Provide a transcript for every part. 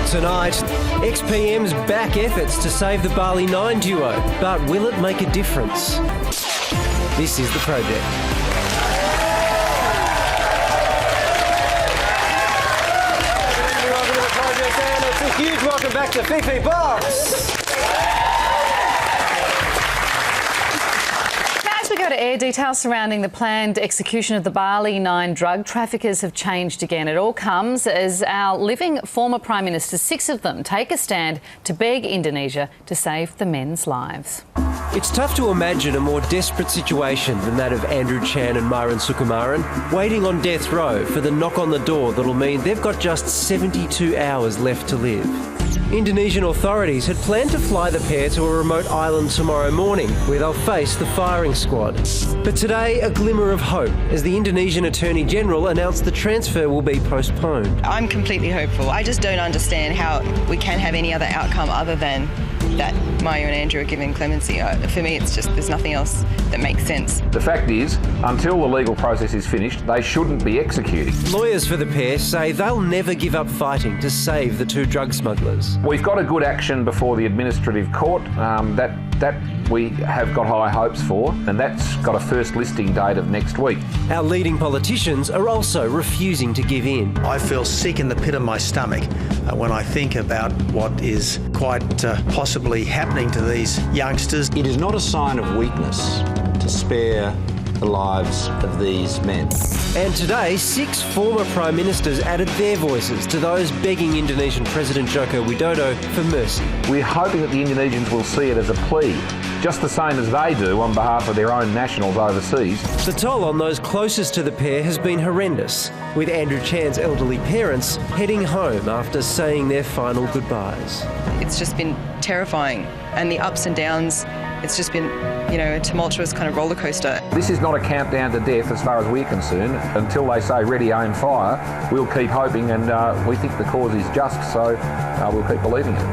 Tonight, ex-PM's back efforts to save the Bali 9 duo, but will it make a difference? This is The Project. Welcome to The Project, and it's a huge welcome back to Fifi Box. As we go to air, details surrounding the planned execution of the Bali 9 drug traffickers have changed again. It all comes as our living former Prime Ministers, 6 of them, take a stand to beg Indonesia to save the men's lives. It's tough to imagine a more desperate situation than that of Andrew Chan and Myron Sukumaran, waiting on death row for the knock on the door that'll mean they've got just 72 hours left to live. Indonesian authorities had planned to fly the pair to a remote island tomorrow morning, where they'll face the firing squad. But today, a glimmer of hope as the Indonesian Attorney General announced the transfer will be postponed. I'm completely hopeful. I just don't understand how we can have any other outcome other than that Maya and Andrew are given clemency. For me, it's just there's nothing else that makes sense. The fact is, until the legal process is finished, they shouldn't be executed. Lawyers for the pair say they'll never give up fighting to save the 2 drug smugglers. We've got a good action before the administrative court that we have got high hopes for, and that's got a first listing date of next week. Our leading politicians are also refusing to give in. I feel sick in the pit of my stomach when I think about what is quite possibly happening to these youngsters. It is not a sign of weakness to spare the lives of these men. And today, 6 former Prime Ministers added their voices to those begging Indonesian President Joko Widodo for mercy. We're hoping that the Indonesians will see it as a plea, just the same as they do on behalf of their own nationals overseas. The toll on those closest to the pair has been horrendous, with Andrew Chan's elderly parents heading home after saying their final goodbyes. It's just been terrifying, and the ups and downs, it's just been, a tumultuous kind of roller coaster. This is not a countdown to death as far as we're concerned. Until they say ready, aim, fire, we'll keep hoping, and we think the cause is just, so we'll keep believing it.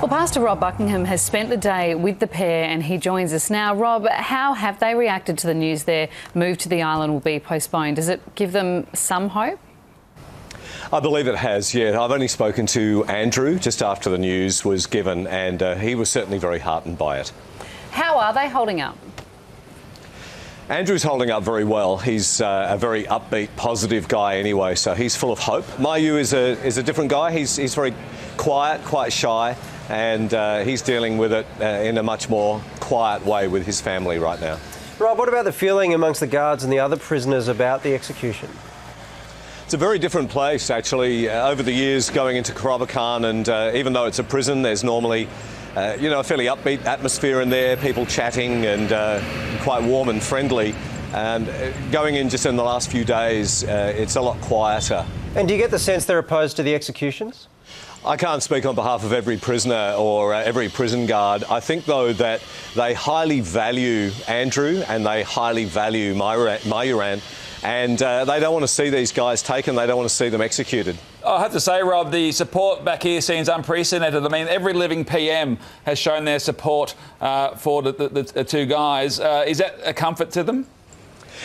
Well, Pastor Rob Buckingham has spent the day with the pair and he joins us now. Rob, how have they reacted to the news their move to the island will be postponed? Does it give them some hope? I believe it has, yeah. I've only spoken to Andrew just after the news was given, and he was certainly very heartened by it. How are they holding up? Andrew's holding up very well. He's a very upbeat, positive guy anyway, so he's full of hope. Mayu is a different guy. He's very quiet, quite shy, and he's dealing with it in a much more quiet way with his family right now. Rob, what about the feeling amongst the guards and the other prisoners about the execution? It's a very different place, actually. Over the years, going into Kerobokan, and even though it's a prison, there's normally, a fairly upbeat atmosphere in there, people chatting and quite warm and friendly. And going in just in the last few days, it's a lot quieter. And do you get the sense they're opposed to the executions? I can't speak on behalf of every prisoner or every prison guard. I think, though, that they highly value Andrew and they highly value Mayuran. And they don't want to see these guys taken. They don't want to see them executed. I have to say, Rob, the support back here seems unprecedented. I mean, every living PM has shown their support for the 2 guys. Is that a comfort to them?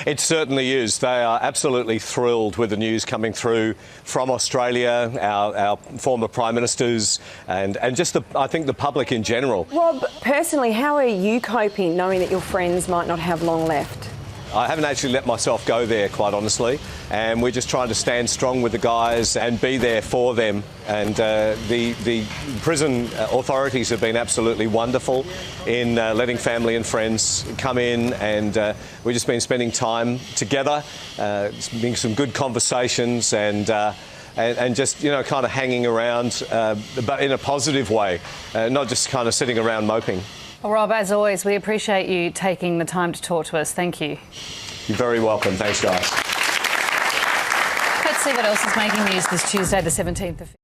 It certainly is. They are absolutely thrilled with the news coming through from Australia, our former Prime Ministers, and just I think the public in general. Rob, personally, how are you coping knowing that your friends might not have long left? I haven't actually let myself go there, quite honestly, and we're just trying to stand strong with the guys and be there for them. And the prison authorities have been absolutely wonderful in letting family and friends come in, and we've just been spending time together, having some good conversations, and just, kind of hanging around, but in a positive way, not just kind of sitting around moping. Well, Rob, as always, we appreciate you taking the time to talk to us. Thank you. You're very welcome. Thanks, guys. Let's see what else is making news this Tuesday, the 17th of